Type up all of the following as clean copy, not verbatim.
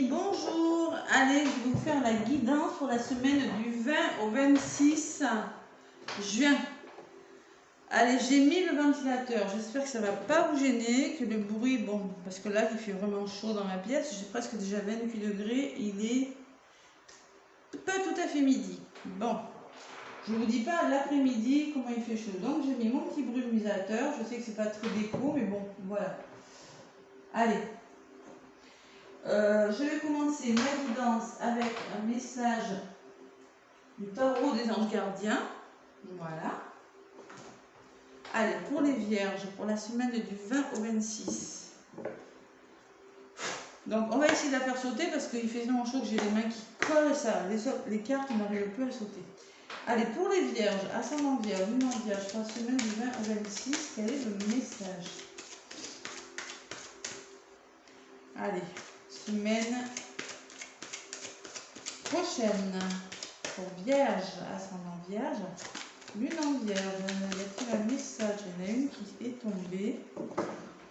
amis, bonjour. Allez, je vais vous faire la guidance pour la semaine du 20 au 26 juin. Allez, j'ai mis le ventilateur. J'espère que ça ne va pas vous gêner, que le bruit, bon, parce que là, il fait vraiment chaud dans la pièce. J'ai presque déjà 28 degrés. Il est pas tout à fait midi. Bon, je ne vous dis pas l'après-midi comment il fait chaud. Donc, j'ai mis mon petit brumisateur. Je sais que c'est pas très déco, mais bon, voilà. Allez. Je vais commencer ma guidance avec un message du tarot des anges gardiens. Voilà. Allez, pour les vierges, pour la semaine du 20 au 26. Donc, on va essayer de la faire sauter parce qu'il fait tellement chaud que j'ai les mains qui collent ça. Les cartes n'arrivent plus à sauter. Allez, pour les vierges, ascendant vierge, lumière vierge, pour la semaine du 20 au 26, quel est le message? Allez, semaine prochaine. Pour vierge, ascendant vierge, lune en vierge, y a-t-il un message? Il y en a une qui est tombée.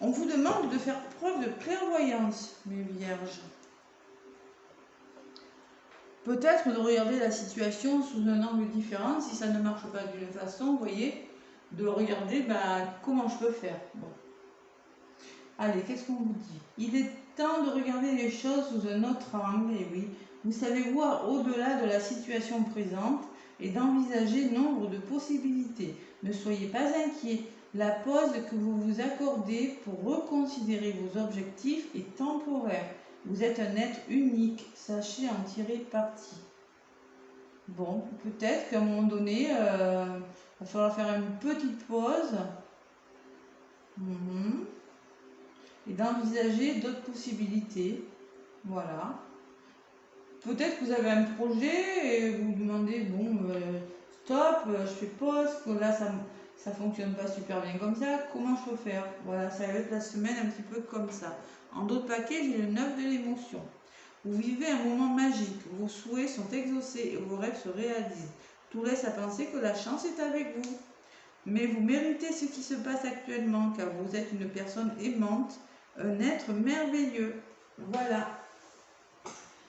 On vous demande de faire preuve de clairvoyance, mes vierges. Peut-être de regarder la situation sous un angle différent. Si ça ne marche pas d'une façon, vous voyez, de regarder comment je peux faire. Bon. Allez, qu'est-ce qu'on vous dit? Il est temps de regarder les choses sous un autre angle, et oui. Vous savez voir au-delà de la situation présente et d'envisager nombre de possibilités. Ne soyez pas inquiets. La pause que vous vous accordez pour reconsidérer vos objectifs est temporaire. Vous êtes un être unique. Sachez en tirer parti. Bon, peut-être qu'à un moment donné, il va falloir faire une petite pause. Et d'envisager d'autres possibilités. Voilà. Peut-être que vous avez un projet et vous vous demandez, bon, stop, je fais pause, que là ça fonctionne pas super bien comme ça, comment je peux faire? Voilà, ça va être la semaine un petit peu comme ça. En d'autres paquets, j'ai le 9 de l'émotion. Vous vivez un moment magique, vos souhaits sont exaucés et vos rêves se réalisent. Tout laisse à penser que la chance est avec vous. Mais vous méritez ce qui se passe actuellement, car vous êtes une personne aimante, un être merveilleux. Voilà.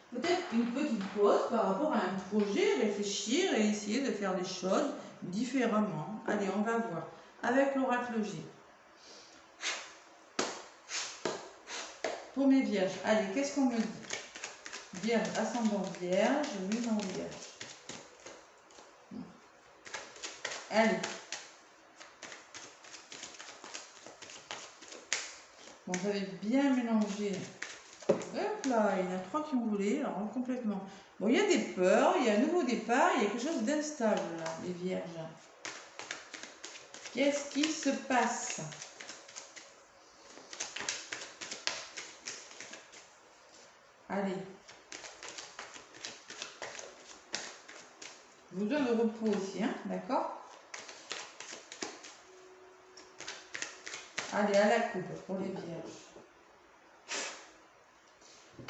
Peut-être une petite pause par rapport à un projet, réfléchir et essayer de faire les choses différemment. Allez, on va voir. Avec l'oracle G. Pour mes vierges, allez, qu'est-ce qu'on me dit? Vierge, ascendant vierge, lune en vierge. Allez. Bon, j'avais bien mélangé. Hop là, il y en a 3 qui ont volé, alors complètement. Bon, il y a des peurs, il y a un nouveau départ, il y a quelque chose d'instable là, les vierges. Qu'est-ce qui se passe? Allez. Besoin de repos aussi, hein, d'accord? Allez, à la coupe pour les vierges.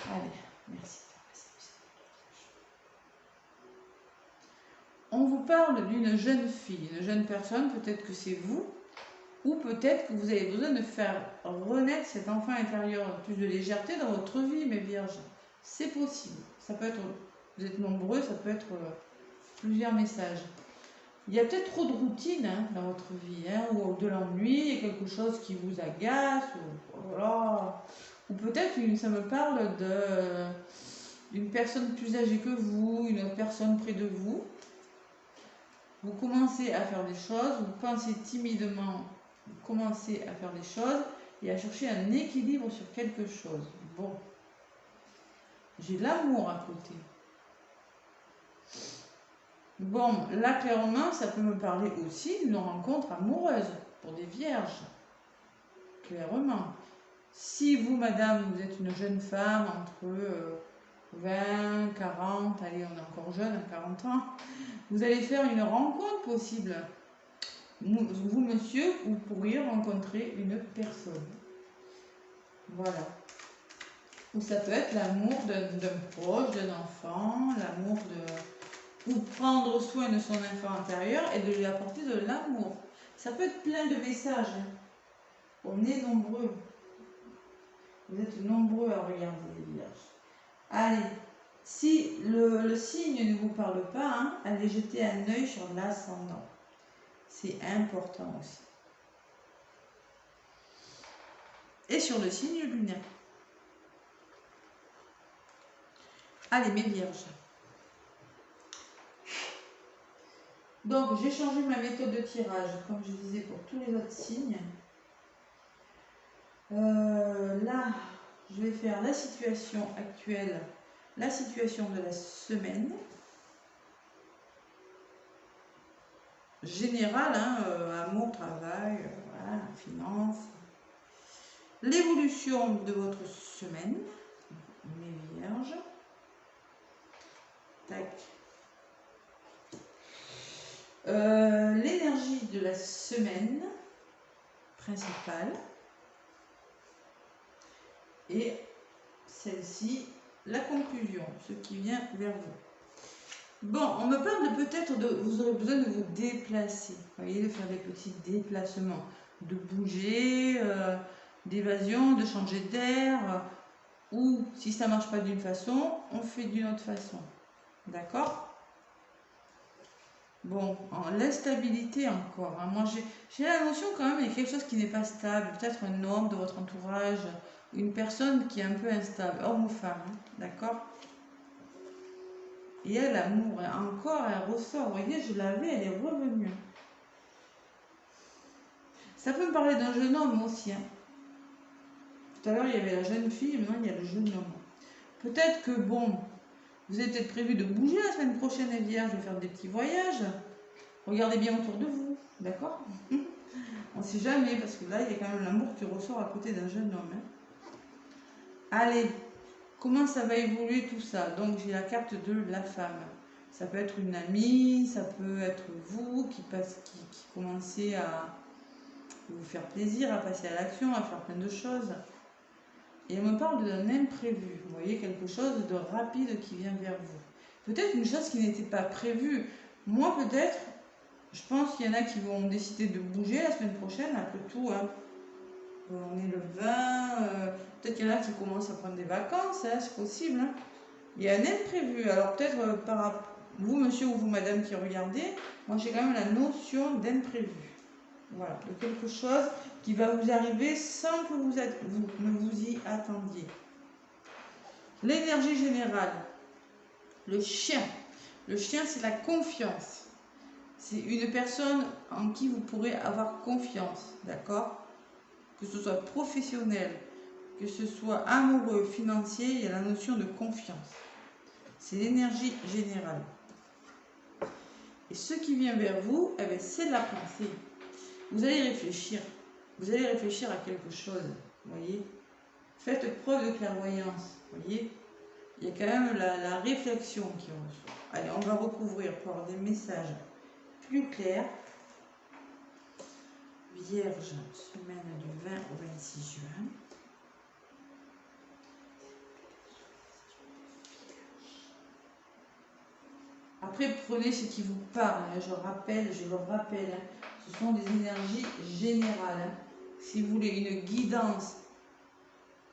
Allez, merci. On vous parle d'une jeune fille, une jeune personne, peut-être que c'est vous, ou peut-être que vous avez besoin de faire renaître cet enfant intérieur, plus de légèreté dans votre vie, mes vierges. C'est possible. Ça peut être, vous êtes nombreux, ça peut être plusieurs messages. Il y a peut-être trop de routine dans votre vie, ou de l'ennui, il y a quelque chose qui vous agace, ou voilà. Ou peut-être, ça me parle d'une personne plus âgée que vous, une autre personne près de vous. Vous commencez à faire des choses, vous pensez timidement, vous commencez à faire des choses et à chercher un équilibre sur quelque chose. Bon, j'ai l'amour à côté. Bon, là clairement, ça peut me parler aussi d'une rencontre amoureuse pour des vierges. Clairement. Si vous, madame, vous êtes une jeune femme entre 20, 40, allez, on est encore jeune, à 40 ans, vous allez faire une rencontre possible. Vous, monsieur, vous pourriez rencontrer une personne. Voilà. Ou ça peut être l'amour d'un proche, d'un enfant, l'amour de... ou prendre soin de son enfant intérieur et de lui apporter de l'amour. Ça peut être plein de messages. On est nombreux. Vous êtes nombreux à regarder les vierges. Allez, si le signe ne vous parle pas, hein, allez jeter un œil sur l'ascendant. C'est important aussi. Et sur le signe lunaire. Allez, mes vierges. Donc, j'ai changé ma méthode de tirage, comme je disais pour tous les autres signes. Là, je vais faire la situation actuelle, la situation de la semaine. Générale, hein, amour, travail, voilà, finance. L'évolution de votre semaine, mes vierges. Tac. L'énergie de la semaine principale. Et celle-ci, la conclusion, ce qui vient vers vous. Bon, on me parle de peut-être de, vous aurez besoin de vous déplacer. Vous voyez, de faire des petits déplacements, de bouger, d'évasion, de changer d'air, ou si ça marche pas d'une façon, on fait d'une autre façon. D'accord? Bon, l'instabilité encore. Hein. Moi, j'ai la notion quand même, il y a quelque chose qui n'est pas stable. Peut-être un homme de votre entourage, une personne qui est un peu instable, homme ou femme. Hein. D'accord? Et elle, l'amour, encore, elle ressort. Vous voyez, je l'avais, elle est revenue. Ça peut me parler d'un jeune homme aussi. Hein. Tout à l'heure, il y avait la jeune fille, maintenant, il y a le jeune homme. Peut-être que, bon, vous avez peut-être prévu de bouger la semaine prochaine, les vierges, de faire des petits voyages. Regardez bien autour de vous, d'accord? On ne sait jamais, parce que là, il y a quand même l'amour qui ressort à côté d'un jeune homme. Hein. Allez, comment ça va évoluer tout ça? Donc, j'ai la carte de la femme. Ça peut être une amie, ça peut être vous qui commencez à vous faire plaisir, à passer à l'action, à faire plein de choses. Et on me parle d'un imprévu. Vous voyez, quelque chose de rapide qui vient vers vous. Peut-être une chose qui n'était pas prévue. Moi, peut-être, je pense qu'il y en a qui vont décider de bouger la semaine prochaine, après tout. Hein. On est le 20, peut-être qu'il y en a qui commencent à prendre des vacances, hein, c'est possible. Hein. Il y a un imprévu. Alors peut-être par vous, monsieur ou vous, madame, qui regardez, moi j'ai quand même la notion d'imprévu. Voilà, de quelque chose qui va vous arriver sans que vous ne vous y attendiez. L'énergie générale. Le chien. Le chien, c'est la confiance. C'est une personne en qui vous pourrez avoir confiance, d'accord? Que ce soit professionnel, que ce soit amoureux, financier, il y a la notion de confiance. C'est l'énergie générale. Et ce qui vient vers vous, eh bien, c'est la pensée. Vous allez réfléchir. Vous allez réfléchir à quelque chose, voyez. Faites preuve de clairvoyance, voyez. Il y a quand même la réflexion qui ressort. Allez, on va recouvrir pour avoir des messages plus clairs. Vierge, semaine du 20 au 26 juin. Après, prenez ce qui vous parle. Hein. Je le rappelle, hein. Ce sont des énergies générales. Hein. Si vous voulez une guidance,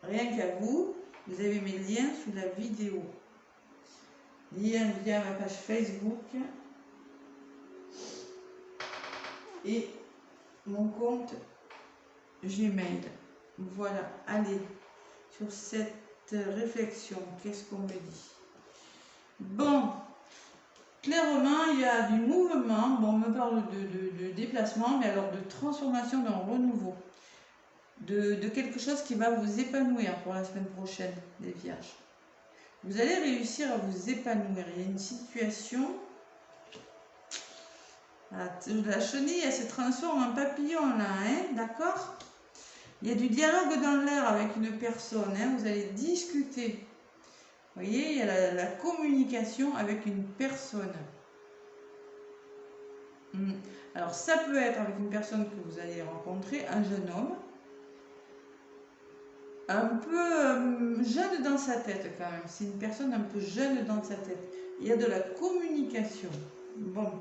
rien qu'à vous, vous avez mes liens sous la vidéo. Lien via ma page Facebook et mon compte Gmail. Voilà, allez, sur cette réflexion, qu'est-ce qu'on me dit? Bon, clairement, il y a du mouvement. Bon, on me parle de déplacement, mais alors de transformation, d'un renouveau. De quelque chose qui va vous épanouir pour la semaine prochaine, les vierges. Vous allez réussir à vous épanouir. Il y a une situation... La chenille, elle se transforme en papillon, là, hein, d'accord? Il y a du dialogue dans l'air avec une personne, hein, vous allez discuter. Vous voyez, il y a la communication avec une personne. Alors, ça peut être avec une personne que vous allez rencontrer, un jeune homme, un peu jeune dans sa tête quand même. C'est une personne un peu jeune dans sa tête. Il y a de la communication. Bon.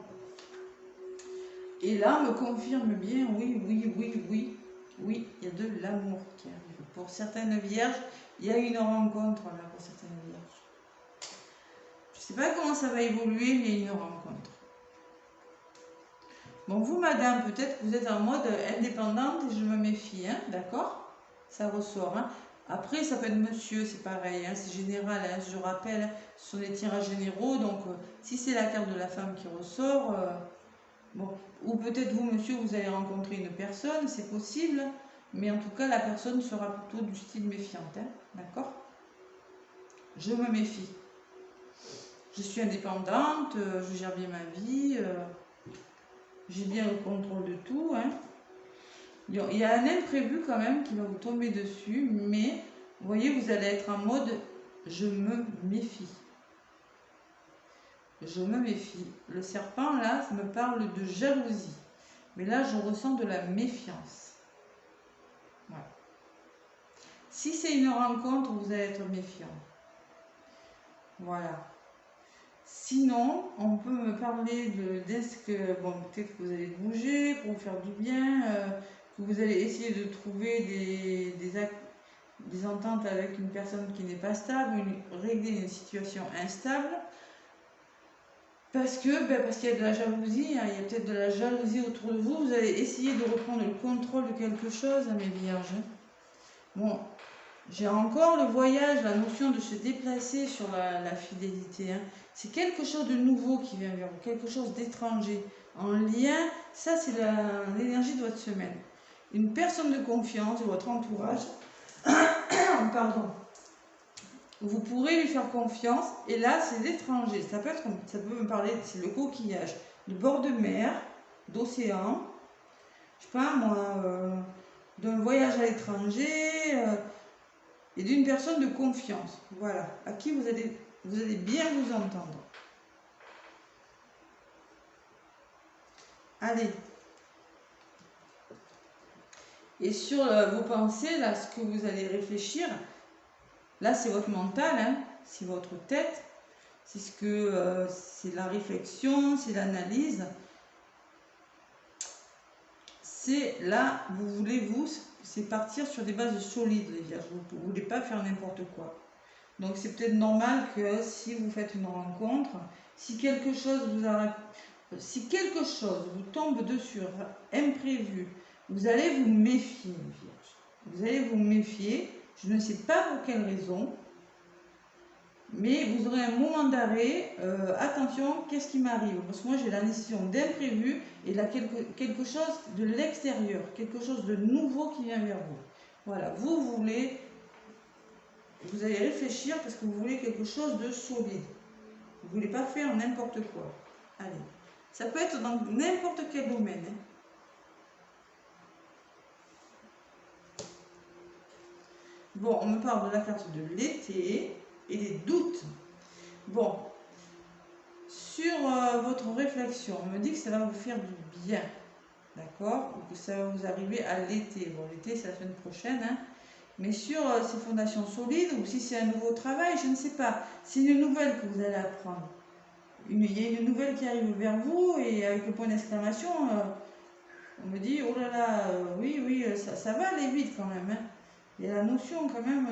Et là, on me confirme bien, oui, il y a de l'amour qui arrive. Pour certaines vierges, il y a une rencontre là pour certaines vierges. Je sais pas comment ça va évoluer, mais il y a une rencontre. Bon, vous, madame, peut-être que vous êtes en mode indépendante et je me méfie, hein, d'accord? Ça ressort, hein. Après, ça peut être monsieur, c'est pareil, hein, c'est général, hein, je rappelle, ce sont des tirages généraux, donc si c'est la carte de la femme qui ressort, bon, ou peut-être vous, monsieur, vous allez rencontrer une personne, c'est possible, mais en tout cas, la personne sera plutôt du style méfiante, hein, d'accord? Je me méfie. Je suis indépendante, je gère bien ma vie, j'ai bien le contrôle de tout, hein. Il y a un imprévu quand même qui va vous tomber dessus, mais vous voyez, vous allez être en mode je me méfie. Je me méfie. Le serpent, là, ça me parle de jalousie. Mais là, je ressens de la méfiance. Voilà. Si c'est une rencontre, vous allez être méfiant. Voilà. Sinon, on peut me parler d'est-ce que, bon, peut-être que vous allez bouger pour vous faire du bien, que vous allez essayer de trouver des ententes avec une personne qui n'est pas stable, régler une situation instable. Parce qu'il y a de la jalousie, hein, il y a peut-être de la jalousie autour de vous. Vous allez essayer de reprendre le contrôle de quelque chose, hein, mes vierges. Bon, j'ai encore le voyage, la notion de se déplacer sur la fidélité. Hein. C'est quelque chose de nouveau qui vient vers vous, quelque chose d'étranger. En lien, ça c'est l'énergie de votre semaine. Une personne de confiance de votre entourage, pardon, vous pourrez lui faire confiance, et là c'est l'étranger. Ça peut me parler, c'est le coquillage, de bord de mer, d'océan, je sais pas moi, d'un voyage à l'étranger, et d'une personne de confiance, voilà, à qui vous allez bien vous entendre. Allez. Et sur vos pensées, là, ce que vous allez réfléchir, là c'est votre mental, hein, c'est votre tête, c'est c'est la réflexion, c'est l'analyse. C'est là, c'est partir sur des bases solides, les vierges. Vous ne voulez pas faire n'importe quoi. Donc c'est peut-être normal que si vous faites une rencontre, si quelque chose vous tombe dessus, imprévu, vous allez vous méfier, les vierges. Vous allez vous méfier, je ne sais pas pour quelle raison, mais vous aurez un moment d'arrêt, attention, qu'est-ce qui m'arrive? Parce que moi j'ai la notion d'imprévu et là quelque chose de l'extérieur, quelque chose de nouveau qui vient vers vous. Voilà, vous allez réfléchir parce que vous voulez quelque chose de solide. Vous ne voulez pas faire n'importe quoi. Allez, ça peut être dans n'importe quel domaine. Hein. Bon, on me parle de la carte de l'été et des doutes. Bon, sur votre réflexion, on me dit que ça va vous faire du bien, d'accord? Ou que ça va vous arriver à l'été. Bon, l'été, c'est la semaine prochaine, hein? Mais sur ces fondations solides, ou si c'est un nouveau travail, je ne sais pas. C'est une nouvelle que vous allez apprendre. Il y a une nouvelle qui arrive vers vous, et avec le point d'exclamation, on me dit, oh là là, oui, ça va aller vite quand même, hein? Il y a la notion quand même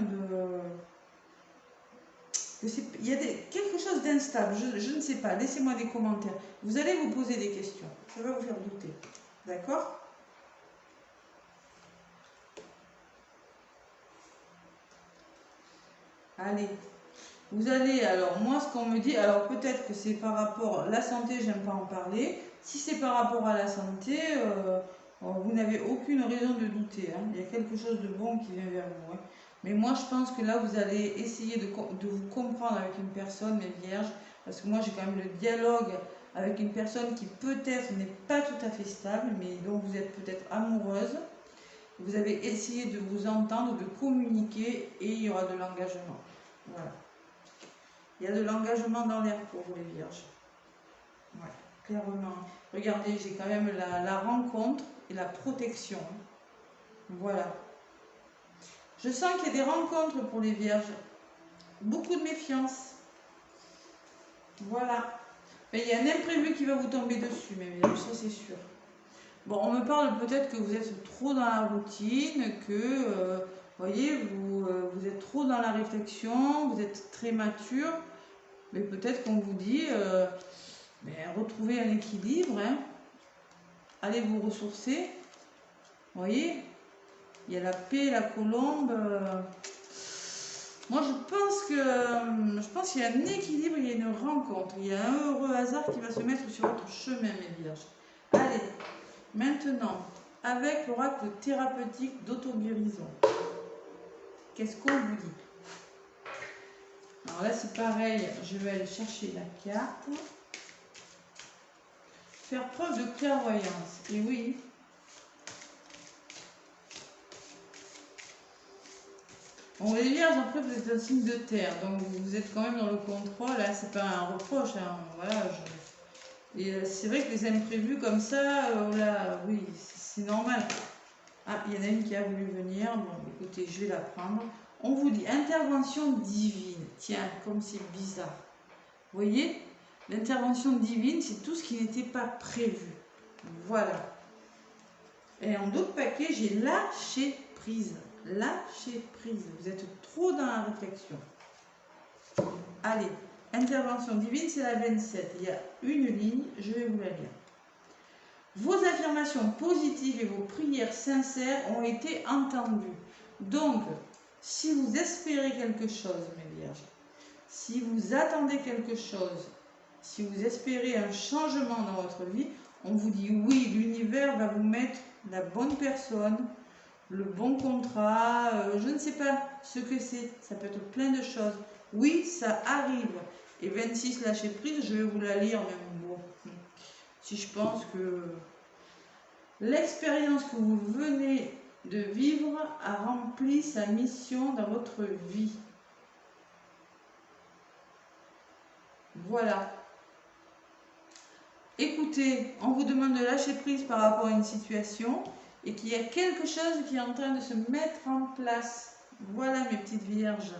il y a quelque chose d'instable, je ne sais pas, laissez-moi des commentaires. Vous allez vous poser des questions, ça va vous faire douter, d'accord? Allez, vous allez, alors moi ce qu'on me dit, alors peut-être que c'est par rapport à la santé, j'aime pas en parler. Si c'est par rapport à la santé, vous n'avez aucune raison de douter, hein. Il y a quelque chose de bon qui vient vers vous, hein. Mais moi, je pense que là, vous allez essayer de vous comprendre avec une personne, les vierges, parce que moi, j'ai quand même le dialogue avec une personne qui peut-être n'est pas tout à fait stable, mais dont vous êtes peut-être amoureuse. Vous avez essayé de vous entendre, de communiquer, et il y aura de l'engagement. Voilà. Il y a de l'engagement dans l'air pour vous, les vierges. Ouais, clairement. Regardez, j'ai quand même la rencontre et la protection. Voilà. Je sens qu'il y a des rencontres pour les vierges. Beaucoup de méfiance. Voilà. Mais il y a un imprévu qui va vous tomber dessus, mes vierges, ça c'est sûr. Bon, on me parle peut-être que vous êtes trop dans la routine, que, voyez, vous êtes trop dans la réflexion, vous êtes très mature. Mais peut-être qu'on vous dit, retrouvez un équilibre, hein. Allez vous ressourcer. Vous voyez, il y a la paix, la colombe. Moi, je pense qu'il y a un équilibre, il y a une rencontre, il y a un heureux hasard qui va se mettre sur votre chemin, mes vierges. Allez, maintenant, avec l'oracle thérapeutique d'auto-guérison, qu'est-ce qu'on vous dit? Alors là, c'est pareil, je vais aller chercher la carte. Faire preuve de clairvoyance. Et oui. Bon, les vierges, après, vous êtes un signe de terre, donc vous êtes quand même dans le contrôle. Là, c'est pas un reproche. Hein. Voilà, et c'est vrai que les imprévus comme ça, là, oui, c'est normal. Ah, il y en a une qui a voulu venir. Bon, écoutez, je vais la prendre. On vous dit intervention divine. Tiens, comme c'est bizarre. Vous voyez, l'intervention divine, c'est tout ce qui n'était pas prévu. Voilà. Et en d'autres paquets, j'ai lâché prise. Lâcher prise. Vous êtes trop dans la réflexion. Allez, intervention divine, c'est la 27. Il y a une ligne, je vais vous la lire. Vos affirmations positives et vos prières sincères ont été entendues. Donc, si vous espérez quelque chose, mes vierges, si vous attendez quelque chose, si vous espérez un changement dans votre vie, on vous dit oui, l'univers va vous mettre la bonne personne, le bon contrat, je ne sais pas ce que c'est, ça peut être plein de choses. Oui, ça arrive. Et 26, lâcher prise, je vais vous la lire même. Bon, si je pense que l'expérience que vous venez de vivre a rempli sa mission dans votre vie. Voilà. Écoutez, on vous demande de lâcher prise par rapport à une situation et qu'il y a quelque chose qui est en train de se mettre en place. Voilà mes petites vierges.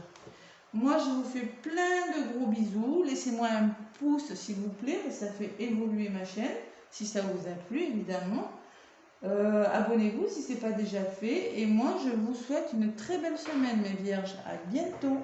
Moi, je vous fais plein de gros bisous. Laissez-moi un pouce, s'il vous plaît, ça fait évoluer ma chaîne, si ça vous a plu, évidemment. Abonnez-vous si ce n'est pas déjà fait. Et moi, je vous souhaite une très belle semaine, mes vierges. À bientôt.